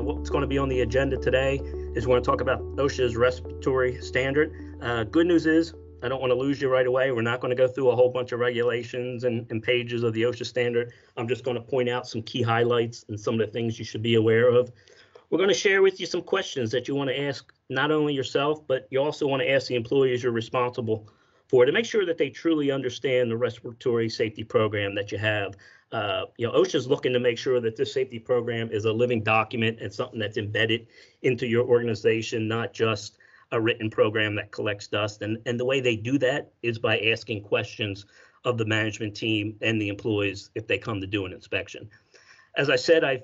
What's going to be on the agenda today is we're going to talk about OSHA's respiratory standard. Good news is I don't want to lose you right away. We're not going to go through a whole bunch of regulations and pages of the OSHA standard. I'm just going to point out some key highlights and some of the things you should be aware of. We're going to share with you some questions that you want to ask not only yourself, but you also want to ask the employees you're responsible for to make sure that they truly understand the respiratory safety program that you have. OSHA is looking to make sure that this safety program is a living document and something that's embedded into your organization, not just a written program that collects dust. And the way they do that is by asking questions of the management team and the employees if they come to do an inspection. As I said, I've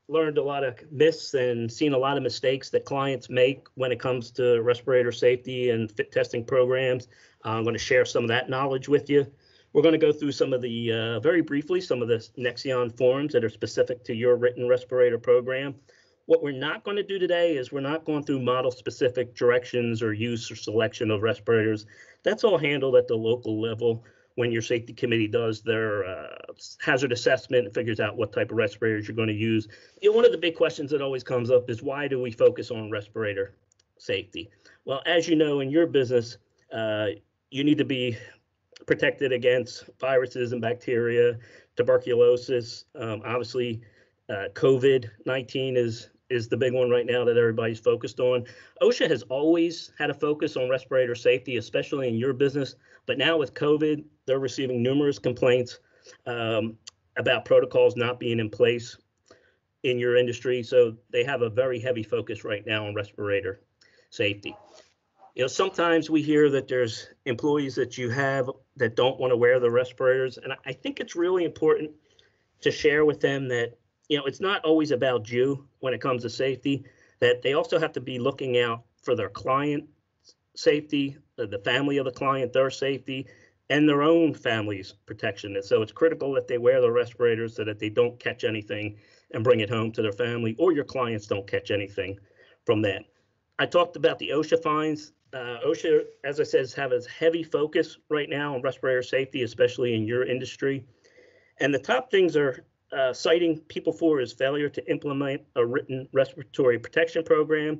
learned a lot of myths and seen a lot of mistakes that clients make when it comes to respirator safety and fit testing programs. I'm going to share some of that knowledge with you. We're going to go through some of the, very briefly, some of the Nexion forms that are specific to your written respirator program. What we're not going to do today is we're not going through model-specific directions or use or selection of respirators. That's all handled at the local level when your safety committee does their hazard assessment and figures out what type of respirators you're going to use. One of the big questions that always comes up is why do we focus on respirator safety? Well, as you know, in your business, you need to be protected against viruses and bacteria, tuberculosis. Obviously, COVID-19 is the big one right now that everybody's focused on. OSHA has always had a focus on respirator safety, especially in your business. But now with COVID, they're receiving numerous complaints about protocols not being in place in your industry. So they have a very heavy focus right now on respirator safety. Sometimes we hear that there's employees that you have that don't want to wear the respirators. And I think it's really important to share with them that, it's not always about you when it comes to safety, that they also have to be looking out for their client safety, the family of the client, their safety, and their own family's protection. And so it's critical that they wear the respirators so that they don't catch anything and bring it home to their family, or your clients don't catch anything from that. I talked about the OSHA fines. OSHA, as I said, have a heavy focus right now on respirator safety, especially in your industry. And the top things are citing people for is failure to implement a written respiratory protection program.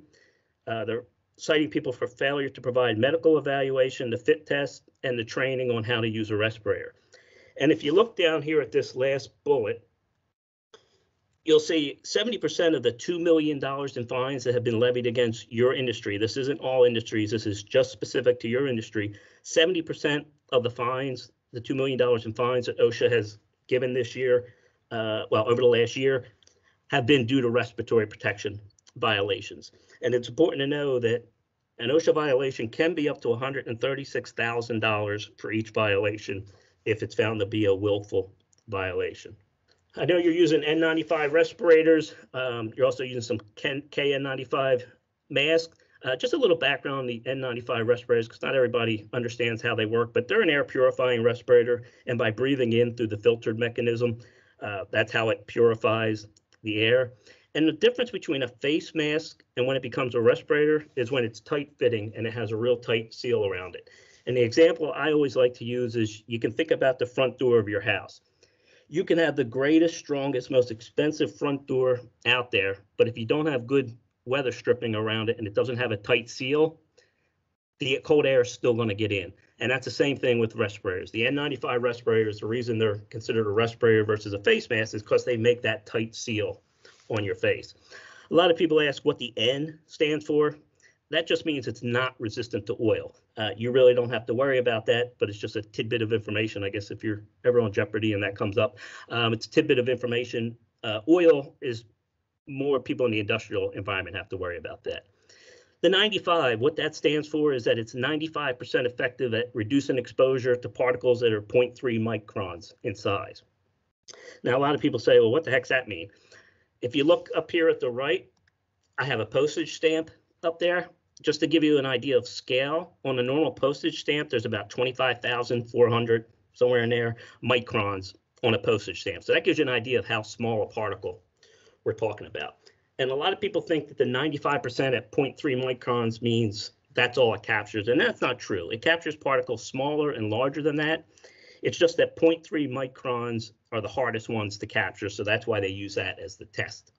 They're citing people for failure to provide medical evaluation, the fit test, and the training on how to use a respirator. And if you look down here at this last bullet, you'll see 70% of the $2 million in fines that have been levied against your industry. This isn't all industries. This is just specific to your industry. 70% of the fines, the $2 million in fines that OSHA has given this year, over the last year, have been due to respiratory protection violations. And it's important to know that an OSHA violation can be up to $136,000 for each violation if it's found to be a willful violation. I know you're using N95 respirators. You're also using some KN95 masks. Just a little background on the N95 respirators, because not everybody understands how they work, but they're an air purifying respirator. And by breathing in through the filtered mechanism, that's how it purifies the air. And the difference between a face mask and when it becomes a respirator is when it's tight fitting and it has a real tight seal around it. And the example I always like to use is you can think about the front door of your house. You can have the greatest, strongest, most expensive front door out there, but if you don't have good weather stripping around it and it doesn't have a tight seal, the cold air is still going to get in. And that's the same thing with respirators. The N95 respirators, the reason they're considered a respirator versus a face mask is because they make that tight seal on your face. A lot of people ask what the N stands for. That just means it's not resistant to oil. You really don't have to worry about that, but it's just a tidbit of information. I guess if you're ever on Jeopardy and that comes up, it's a tidbit of information. Oil is more people in the industrial environment have to worry about that. The 95, what that stands for is that it's 95% effective at reducing exposure to particles that are 0.3 microns in size. Now, a lot of people say, well, what the heck's that mean? If you look up here at the right, I have a postage stamp up there. Just to give you an idea of scale, on a normal postage stamp, there's about 25,400, somewhere in there, microns on a postage stamp. So that gives you an idea of how small a particle we're talking about. And a lot of people think that the 95% at 0.3 microns means that's all it captures, and that's not true. It captures particles smaller and larger than that. It's just that 0.3 microns are the hardest ones to capture, so that's why they use that as the test.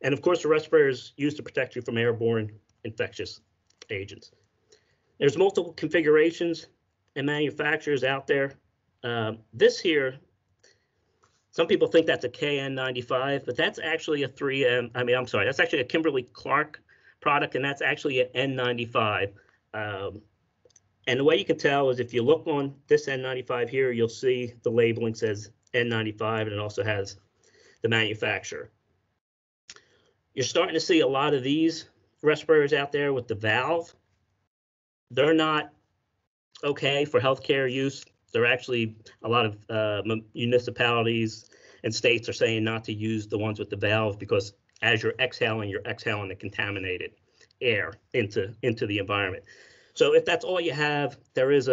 And of course, the respirator is used to protect you from airborne infectious agents. There's multiple configurations and manufacturers out there. This here, some people think that's a KN95, but that's actually a 3M. I'm sorry, that's actually a Kimberly-Clark product, and that's actually an N95. And the way you can tell is if you look on this N95 here, you'll see the labeling says N95, and it also has the manufacturer. You're starting to see a lot of these respirators out there with the valve. They're not okay for healthcare use. They're actually, a lot of municipalities and states are saying not to use the ones with the valve because as you're exhaling the contaminated air into the environment. So if that's all you have, there is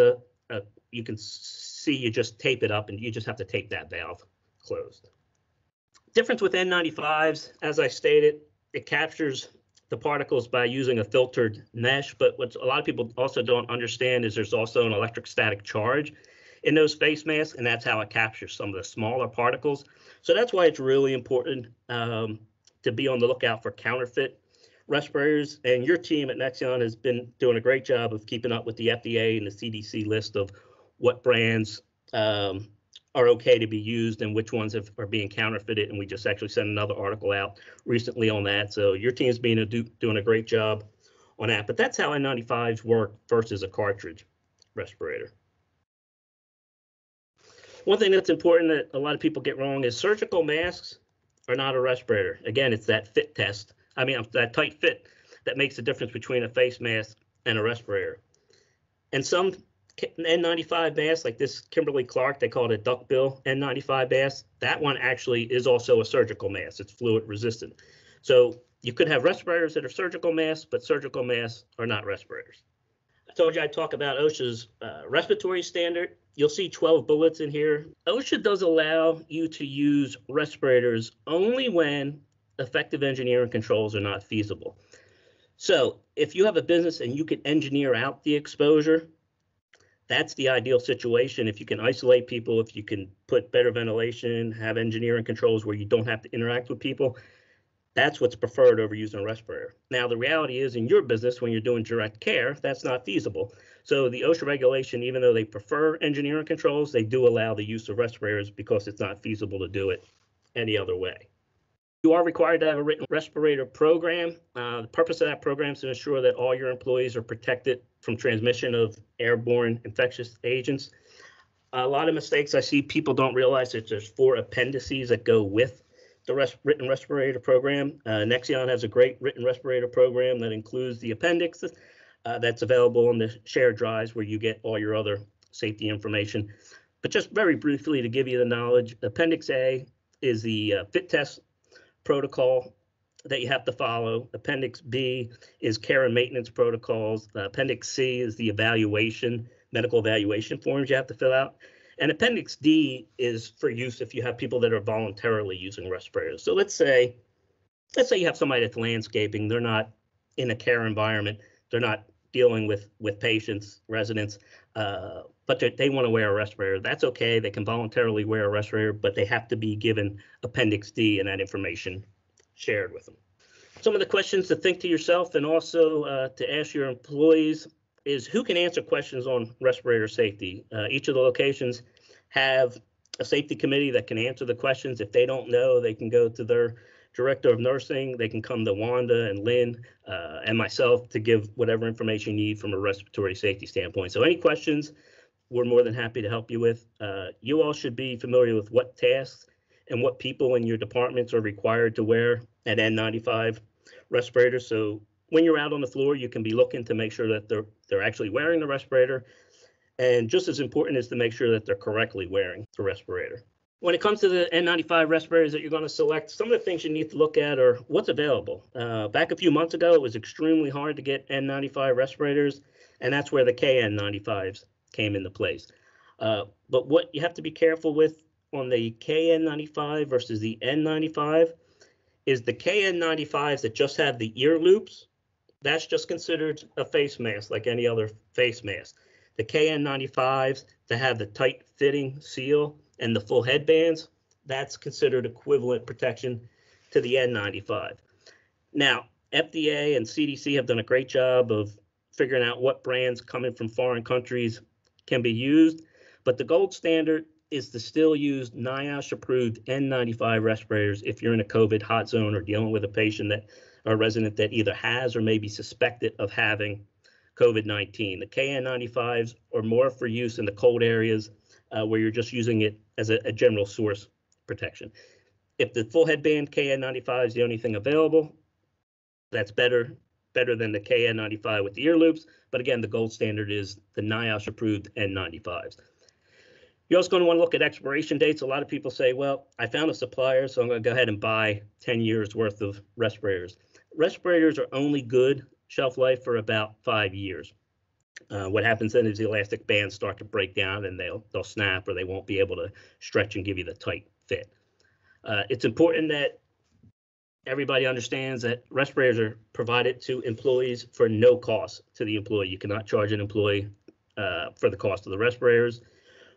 you can see you just tape it up and you just have to tape that valve closed. Difference with N95s, as I stated, it captures the particles by using a filtered mesh, but what a lot of people also don't understand is there's also an electrostatic charge in those face masks, and that's how it captures some of the smaller particles. So that's why it's really important to be on the lookout for counterfeit respirators. And your team at Nexion has been doing a great job of keeping up with the FDA and the CDC list of what brands are okay to be used and which ones are being counterfeited. And we just actually sent another article out recently on that. So your team's doing a great job on that. But that's how N95s work versus a cartridge respirator. One thing that's important that a lot of people get wrong is surgical masks are not a respirator. Again, it's that fit test. That tight fit that makes the difference between a face mask and a respirator. And some N95 masks, like this Kimberly-Clark, they call it a duckbill N95 mask. That one actually is also a surgical mask. It's fluid resistant. So you could have respirators that are surgical masks, but surgical masks are not respirators. I told you I'd talk about OSHA's respiratory standard. You'll see 12 bullets in here. OSHA does allow you to use respirators only when effective engineering controls are not feasible. So if you have a business and you can engineer out the exposure, that's the ideal situation. If you can isolate people, if you can put better ventilation, have engineering controls where you don't have to interact with people, that's what's preferred over using a respirator. Now, the reality is in your business, when you're doing direct care, that's not feasible. So the OSHA regulation, even though they prefer engineering controls, they do allow the use of respirators because it's not feasible to do it any other way. You are required to have a written respirator program. The purpose of that program is to ensure that all your employees are protected from transmission of airborne infectious agents. A lot of mistakes I see, people don't realize that there's 4 appendices that go with the written respirator program. Nexion has a great written respirator program that includes the appendix that's available on the shared drives where you get all your other safety information. But just very briefly to give you the knowledge, Appendix A is the fit test protocol that you have to follow. Appendix B is care and maintenance protocols. Appendix C is the medical evaluation forms you have to fill out. And Appendix D is for use if you have people that are voluntarily using respirators. So let's say you have somebody that's landscaping, they're not in a care environment, they're not dealing with patients, residents, but they want to wear a respirator. That's okay, they can voluntarily wear a respirator, but they have to be given Appendix D and that information shared with them. Some of the questions to think to yourself and also to ask your employees is who can answer questions on respirator safety. Each of the locations have a safety committee that can answer the questions. If they don't know, they can go to their director of nursing. They can come to Wanda and Lynn and myself to give whatever information you need from a respiratory safety standpoint. So any questions, we're more than happy to help you with. You all should be familiar with what tasks and what people in your departments are required to wear an N95 respirator. So when you're out on the floor, you can be looking to make sure that they're actually wearing the respirator. And just as important is to make sure that they're correctly wearing the respirator. When it comes to the N95 respirators that you're going to select, some of the things you need to look at are what's available. Back a few months ago, it was extremely hard to get N95 respirators, and that's where the KN95s came into place. But what you have to be careful with on the KN95 versus the N95 is the KN95s that just have the ear loops. That's just considered a face mask like any other face mask. The KN95s that have the tight fitting seal and the full headbands, that's considered equivalent protection to the N95. Now, FDA and CDC have done a great job of figuring out what brands coming from foreign countries can be used, but the gold standard is to still use NIOSH-approved N95 respirators if you're in a COVID hot zone or dealing with a patient that or a resident that either has or may be suspected of having COVID-19. The KN95s are more for use in the cold areas where you're just using it as a general source protection. If the full headband KN95 is the only thing available, that's better than the KN95 with the ear loops. But again, the gold standard is the NIOSH-approved N95s. You're also going to want to look at expiration dates. A lot of people say, well, I found a supplier, so I'm going to go ahead and buy 10 years worth of respirators. Respirators are only good shelf life for about 5 years. What happens then is the elastic bands start to break down and they'll snap, or they won't be able to stretch and give you the tight fit. It's important that everybody understands that respirators are provided to employees for no cost to the employee. You cannot charge an employee for the cost of the respirators.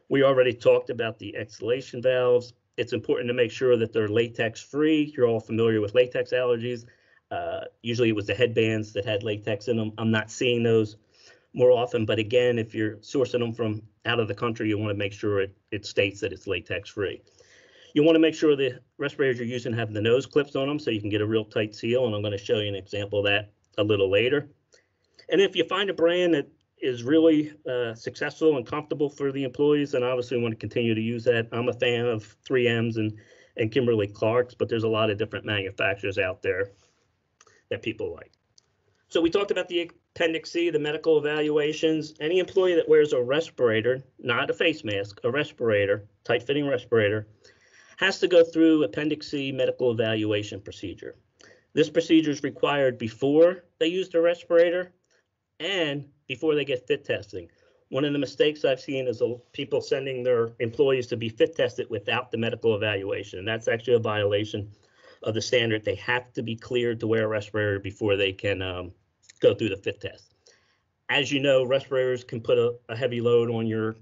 We already talked about the exhalation valves. It's important to make sure that they're latex free. You're all familiar with latex allergies. Usually it was the headbands that had latex in them. I'm not seeing those more often, but again, if you're sourcing them from out of the country, you want to make sure it states that it's latex free. You want to make sure the respirators you're using have the nose clips on them so you can get a real tight seal, and I'm going to show you an example of that a little later. And if you find a brand that is really successful and comfortable for the employees, then obviously want to continue to use that. I'm a fan of 3M's and Kimberly-Clark's, but there's a lot of different manufacturers out there that people like. So we talked about the Appendix C, the medical evaluations. Any employee that wears a respirator, not a face mask, a respirator, tight-fitting respirator, has to go through Appendix C medical evaluation procedure. This procedure is required before they use the respirator and before they get fit testing. One of the mistakes I've seen is people sending their employees to be fit tested without the medical evaluation. And that's actually a violation of the standard. They have to be cleared to wear a respirator before they can go through the fit test. As you know, respirators can put a heavy load on your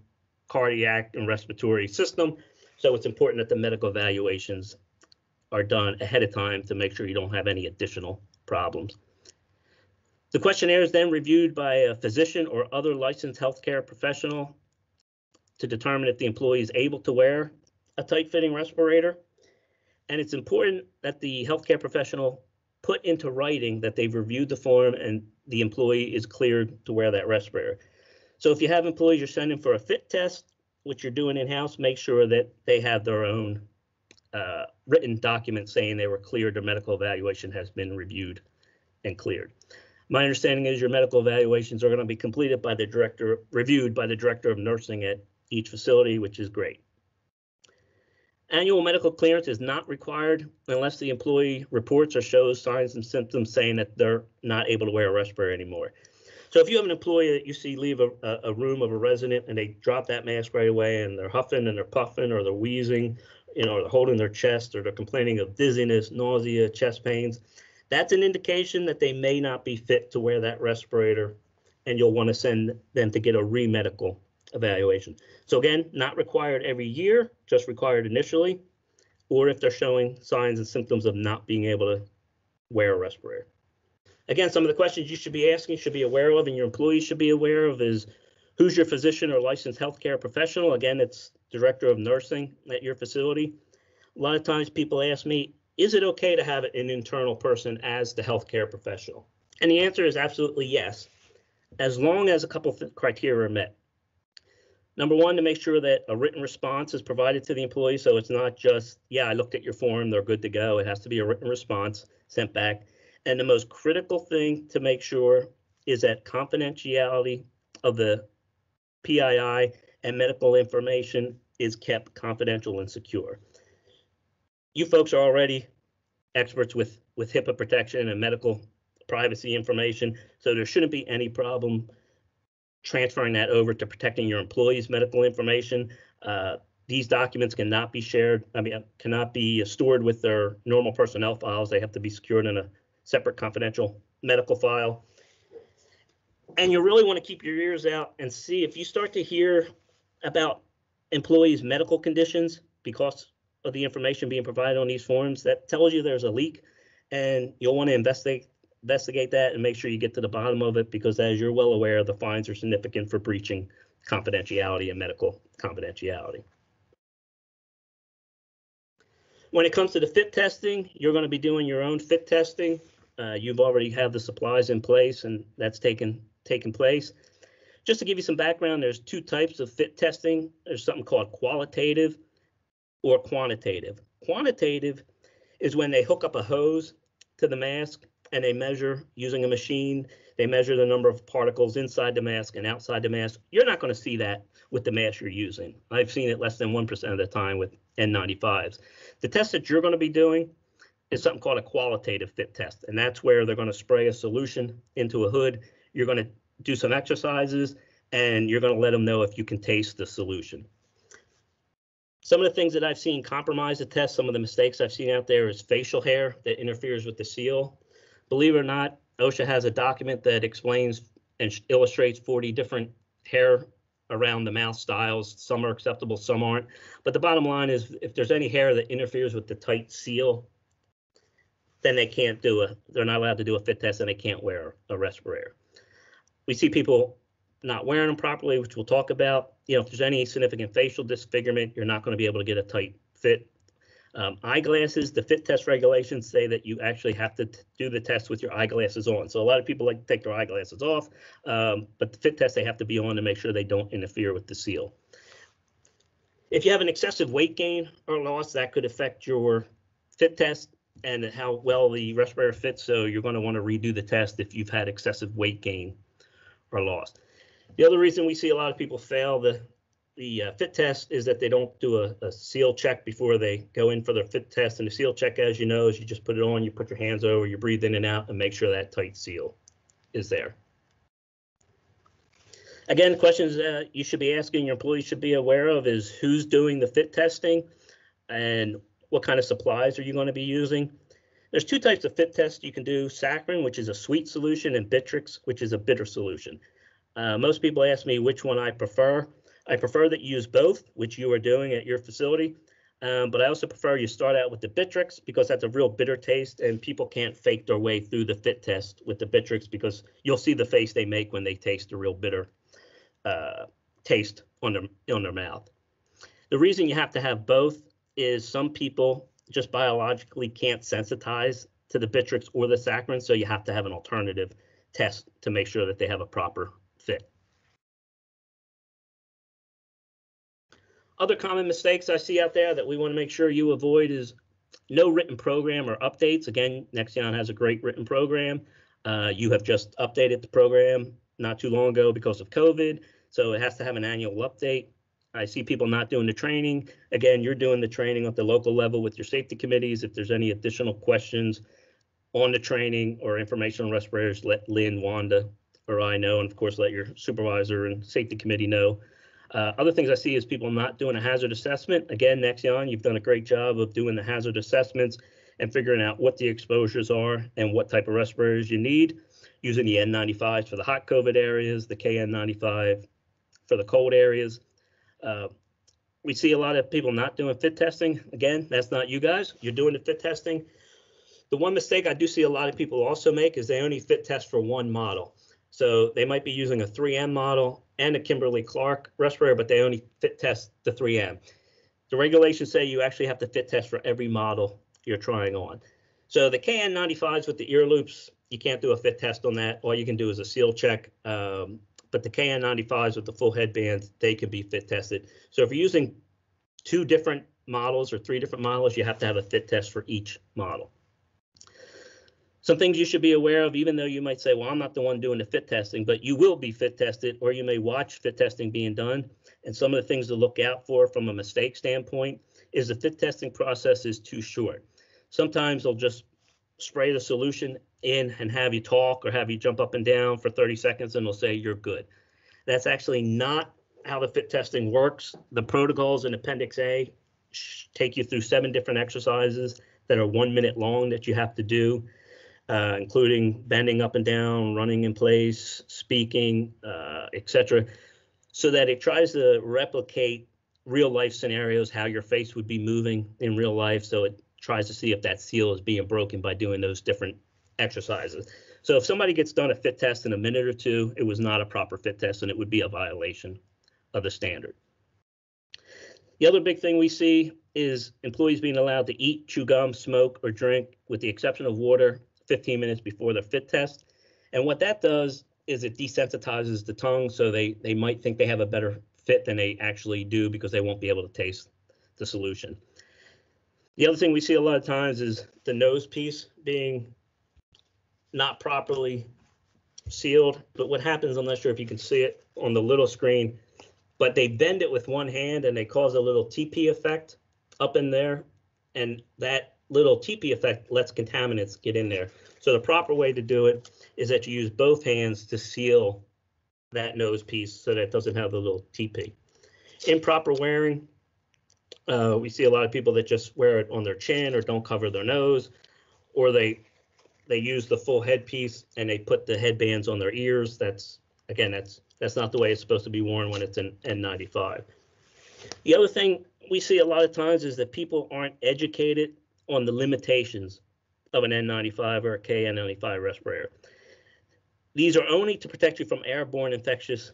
cardiac and respiratory system. So it's important that the medical evaluations are done ahead of time to make sure you don't have any additional problems. The questionnaire is then reviewed by a physician or other licensed healthcare professional to determine if the employee is able to wear a tight-fitting respirator. And it's important that the healthcare professional put into writing that they've reviewed the form and the employee is cleared to wear that respirator. So if you have employees you're sending for a fit test, which you're doing in-house, make sure that they have their own written document saying they were cleared, their medical evaluation has been reviewed and cleared. My understanding is your medical evaluations are going to be completed by the director, reviewed by the director of nursing at each facility, which is great. Annual medical clearance is not required unless the employee reports or shows signs and symptoms saying that they're not able to wear a respirator anymore. So if you have an employee that you see leave a room of a resident and they drop that mask right away and they're huffing and they're puffing or they're wheezing, or they're holding their chest or they're complaining of dizziness, nausea, chest pains, that's an indication that they may not be fit to wear that respirator, and you'll want to send them to get a re-medical evaluation. So again, not required every year, just required initially, or if they're showing signs and symptoms of not being able to wear a respirator. Again, some of the questions you should be asking, should be aware of, and your employees should be aware of is, who's your physician or licensed healthcare professional? Again, it's director of nursing at your facility. A lot of times people ask me, is it okay to have an internal person as the healthcare professional? And the answer is absolutely yes, as long as a couple of criteria are met. Number one, to make sure that a written response is provided to the employee. So it's not just, yeah, I looked at your form, they're good to go. It has to be a written response sent back. And the most critical thing to make sure is that confidentiality of the PII and medical information is kept confidential and secure. You folks are already experts with HIPAA protection and medical privacy information, so there shouldn't be any problem transferring that over to protecting your employees' medical information. These documents cannot be shared, cannot be stored with their normal personnel files. They have to be secured in a separate confidential medical file. And you really want to keep your ears out and see if you start to hear about employees' medical conditions because of the information being provided on these forms, that tells you there's a leak and you'll want to investigate that and make sure you get to the bottom of it, because as you're well aware, the fines are significant for breaching confidentiality and medical confidentiality. When it comes to the fit testing, you're going to be doing your own fit testing. You've already have the supplies in place, and that's taken place. Just to give you some background, there's two types of fit testing. There's something called qualitative or quantitative. Quantitative is when they hook up a hose to the mask and they measure using a machine. They measure the number of particles inside the mask and outside the mask. You're not going to see that with the mask you're using. I've seen it less than 1% of the time with N95s. The test that you're going to be doing is something called a qualitative fit test, and that's where they're going to spray a solution into a hood. You're going to do some exercises, and you're going to let them know if you can taste the solution. Some of the things that I've seen compromise the test, some of the mistakes I've seen out there is facial hair that interferes with the seal. Believe it or not, OSHA has a document that explains and illustrates 40 different hair around the mouth styles. Some are acceptable, some aren't. But the bottom line is, if there's any hair that interferes with the tight seal, then they're not allowed to do a fit test, and they can't wear a respirator. We see people not wearing them properly, which we'll talk about. If there's any significant facial disfigurement, you're not going to be able to get a tight fit. Eyeglasses, the fit test regulations say that you actually have to do the test with your eyeglasses on. So a lot of people like to take their eyeglasses off, but the fit test, they have to be on to make sure they don't interfere with the seal. If you have an excessive weight gain or loss, that could affect your fit test and how well the respirator fits. So you're going to want to redo the test if you've had excessive weight gain or loss. The other reason we see a lot of people fail the fit test is that they don't do a seal check before they go in for their fit test. And the seal check, as you know, is you just put it on, you put your hands over, you breathe in and out, and make sure that tight seal is there. Again, questions you should be asking, your employees should be aware of, is who's doing the fit testing and what kind of supplies are you going to be using. There's two types of fit tests you can do: saccharin, which is a sweet solution, and Bitrix, which is a bitter solution. Most people ask me which one I prefer. I prefer that you use both, which you are doing at your facility, but I also prefer you start out with the Bitrix, because that's a real bitter taste, and people can't fake their way through the fit test with the Bitrix, because you'll see the face they make when they taste the real bitter taste on their mouth. The reason you have to have both is some people just biologically can't sensitize to the Bitrix or the saccharin, so you have to have an alternative test to make sure that they have a proper fit. Other common mistakes I see out there that we want to make sure you avoid is no written program or updates. Again, Nexion has a great written program. You have just updated the program not too long ago because of COVID, so it has to have an annual update. I see people not doing the training. Again, you're doing the training at the local level with your safety committees. If there's any additional questions on the training or information on respirators, let Lynn, Wanda, or I know, and of course let your supervisor and safety committee know. Other things I see is people not doing a hazard assessment. Again, Nexion, you've done a great job of doing the hazard assessments and figuring out what the exposures are and what type of respirators you need, using the N95s for the hot COVID areas, the KN95 for the cold areas. We see a lot of people not doing fit testing. Again, that's not you guys. You're doing the fit testing. The one mistake I do see a lot of people also make is they only fit test for one model. So they might be using a 3M model and a Kimberly-Clark respirator, but they only fit test the 3M. The regulations say you actually have to fit test for every model you're trying on. So the KN95s with the ear loops, you can't do a fit test on that. All you can do is a seal check. But the KN95s with the full headbands, they can be fit tested. So if you're using 2 different models or 3 different models, you have to have a fit test for each model. Some things you should be aware of, even though you might say, well, I'm not the one doing the fit testing, but you will be fit tested, or you may watch fit testing being done. And some of the things to look out for from a mistake standpoint is the fit testing process is too short. Sometimes they'll just spray the solution in and have you talk or have you jump up and down for 30 seconds and they'll say you're good. That's actually not how the fit testing works. The protocols in Appendix A take you through 7 different exercises that are 1 minute long that you have to do, including bending up and down, running in place, speaking, etc., so that it tries to replicate real life scenarios, how your face would be moving in real life. So it tries to see if that seal is being broken by doing those different exercises. So if somebody gets done a fit test in a minute or two, it was not a proper fit test and it would be a violation of the standard. The other big thing we see is employees being allowed to eat, chew gum, smoke, or drink, with the exception of water, 15 minutes before their fit test. And what that does is it desensitizes the tongue, so they might think they have a better fit than they actually do because they won't be able to taste the solution. The other thing we see a lot of times is the nose piece being not properly sealed. But what happens, I'm not sure if you can see it on the little screen, but they bend it with one hand and they cause a little TP effect up in there. And that little TP effect lets contaminants get in there. So the proper way to do it is that you use both hands to seal that nose piece so that it doesn't have the little TP. Improper wearing, we see a lot of people that just wear it on their chin or don't cover their nose, or they use the full headpiece and they put the headbands on their ears. That's not the way it's supposed to be worn when it's an N95. The other thing we see a lot of times is that people aren't educated on the limitations of an N95 or a KN95 respirator. These are only to protect you from airborne infectious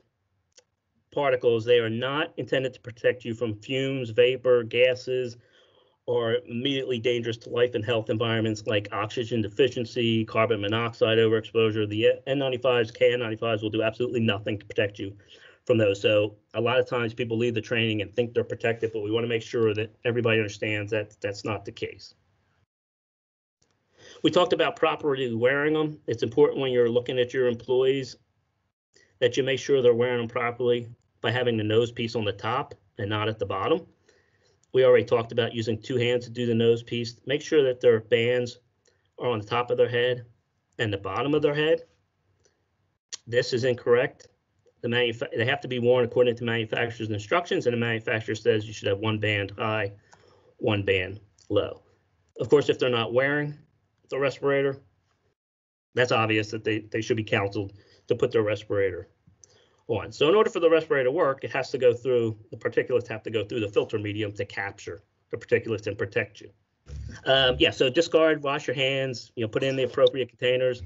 particles. They are not intended to protect you from fumes, vapor, gases, or immediately dangerous to life and health environments like oxygen deficiency, carbon monoxide overexposure. The N95s, KN95s will do absolutely nothing to protect you from those. So a lot of times people leave the training and think they're protected, but we want to make sure that everybody understands that that's not the case. We talked about properly wearing them. It's important when you're looking at your employees that you make sure they're wearing them properly by having the nose piece on the top and not at the bottom. We already talked about using two hands to do the nose piece. Make sure that their bands are on the top of their head and the bottom of their head. This is incorrect. They have to be worn according to manufacturer's instructions, and the manufacturer says you should have one band high, one band low. Of course, if they're not wearing the respirator, that's obvious that they should be counseled to put their respirator on. So in order for the respirator to work, it has to go through, the particulates have to go through the filter medium to capture the particulates and protect you. So discard, wash your hands, put in the appropriate containers.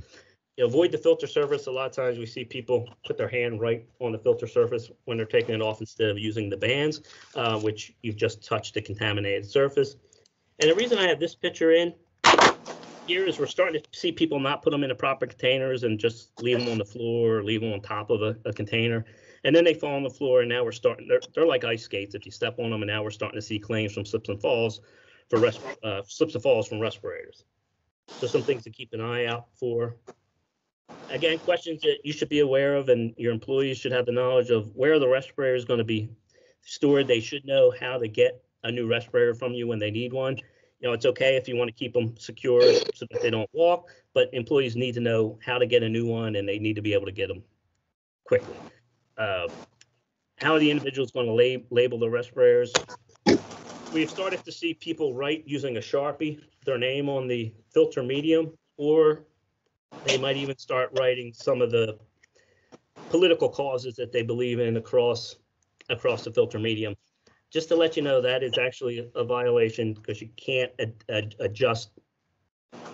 Avoid the filter surface. A lot of times we see people put their hand right on the filter surface when they're taking it off instead of using the bands, which you've just touched the contaminated surface. And the reason I have this picture in here is we're starting to see people not put them in the proper containers and just leave them on the floor or leave them on top of a container. And then they fall on the floor, and now they're like ice skates if you step on them, and now we're starting to see claims from slips and falls from respirators. So some things to keep an eye out for. Again, questions that you should be aware of, and your employees should have the knowledge of where the respirator is going to be stored. They should know how to get a new respirator from you when they need one. It's okay if you want to keep them secure so that they don't walk, but employees need to know how to get a new one, and they need to be able to get them quickly. How are the individuals going to label the respirators? We've started to see people write using a Sharpie their name on the filter medium, or they might even start writing some of the political causes that they believe in across the filter medium. Just to let you know, that is actually a violation because you can't adjust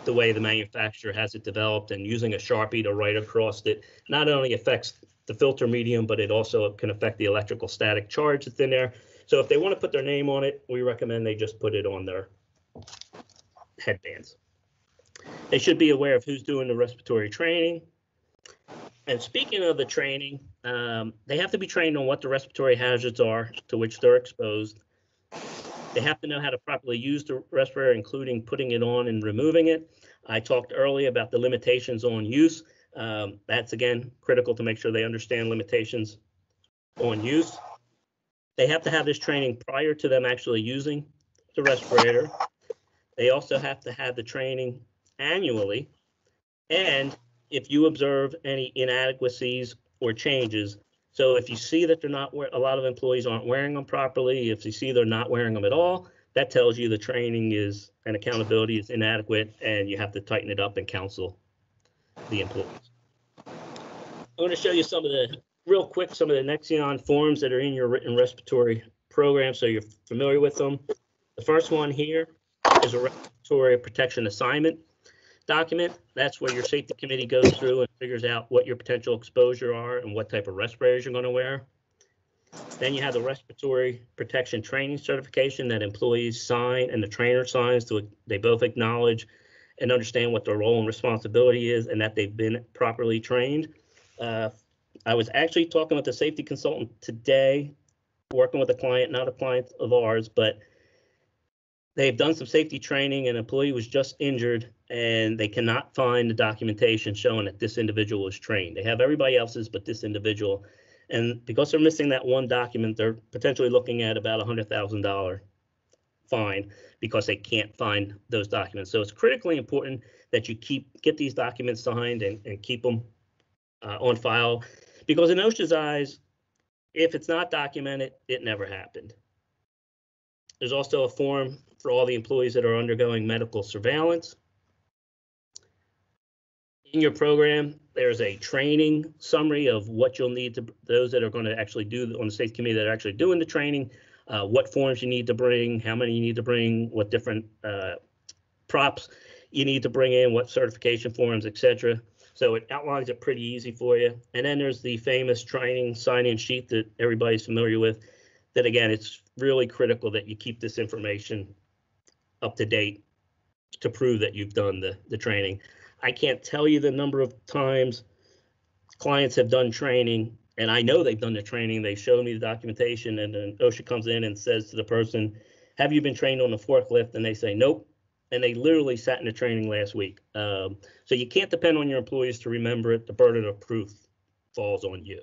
the way the manufacturer has it developed, and using a Sharpie to write across it not only affects the filter medium, but it also can affect the electrical static charge that's in there. So if they want to put their name on it, we recommend they just put it on their headbands. They should be aware of who's doing the respiratory training. And speaking of the training, they have to be trained on what the respiratory hazards are to which they're exposed. They have to know how to properly use the respirator, including putting it on and removing it. I talked earlier about the limitations on use. That's, again, critical to make sure they understand limitations on use. They have to have this training prior to them actually using the respirator. They also have to have the training annually. And if you observe any inadequacies or changes, so if you see that they're not, a lot of employees aren't wearing them properly, if you see they're not wearing them at all, that tells you the training is and accountability is inadequate, and you have to tighten it up and counsel the employees. I'm going to show you some of the Nexion forms that are in your written respiratory program so you're familiar with them. The first one here is a respiratory protection assignment document. That's where your safety committee goes through and figures out what your potential exposure are and what type of respirators you're going to wear. Then you have the respiratory protection training certification that employees sign and the trainer signs to, they both acknowledge and understand what their role and responsibility is and that they've been properly trained. I was actually talking with the safety consultant today, working with a client, not a client of ours, but they've done some safety training. An employee was just injured and they cannot find the documentation showing that this individual was trained. They have everybody else's, but this individual. And because they're missing that one document, they're potentially looking at about $100,000 fine because they can't find those documents. So it's critically important that you get these documents signed and keep them on file, because in OSHA's eyes, if it's not documented, it never happened. There's also a form for all the employees that are undergoing medical surveillance. In your program, there's a training summary of what you'll need to, those that are going to actually do on the safety committee that are actually doing the training, what forms you need to bring, how many you need to bring, what different props you need to bring in, what certification forms, etc. So it outlines it pretty easy for you. And then there's the famous training sign-in sheet that everybody's familiar with. That again, it's really critical that you keep this information up to date to prove that you've done the training. I can't tell you the number of times clients have done training, and I know they've done the training. They show me the documentation, and then OSHA comes in and says to the person, have you been trained on the forklift? And they say, nope. And they literally sat in the training last week. So you can't depend on your employees to remember it. The burden of proof falls on you.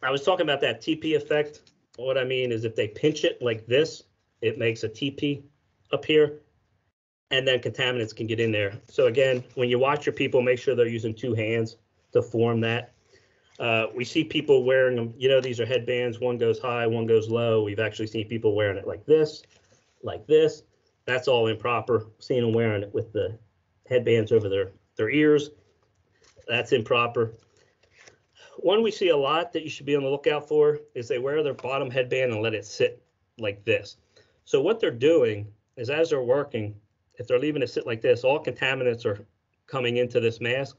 I was talking about that TP effect. What I mean is if they pinch it like this, it makes a TP up here, and then contaminants can get in there. So again, when you watch your people, make sure they're using two hands to form that. We see people wearing them, you know, these are headbands, one goes high, one goes low. We've actually seen people wearing it like this, like this. That's all improper. Seeing them wearing it with the headbands over their ears, that's improper. One we see a lot that you should be on the lookout for is they wear their bottom headband and let it sit like this. So what they're doing is as they're working, if they're leaving it sit like this, all contaminants are coming into this mask.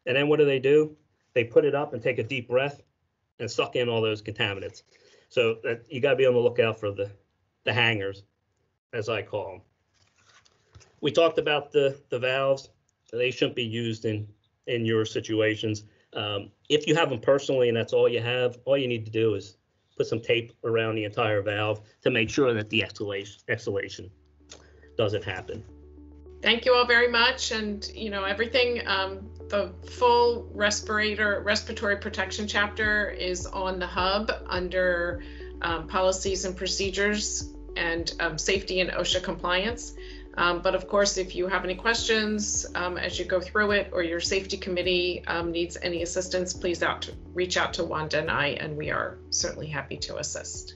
And then what do? They put it up and take a deep breath and suck in all those contaminants. So that you got to be on the lookout for the hangers, as I call them. We talked about the valves. They shouldn't be used in your situations. If you have them personally and that's all you have, all you need to do is put some tape around the entire valve to make sure that the exhalation doesn't happen. Thank you all very much. And you know, everything, the full respiratory protection chapter is on the hub under policies and procedures and safety and OSHA compliance. But of course, if you have any questions as you go through it, or your safety committee needs any assistance, please reach out to Wanda and I, and we are certainly happy to assist.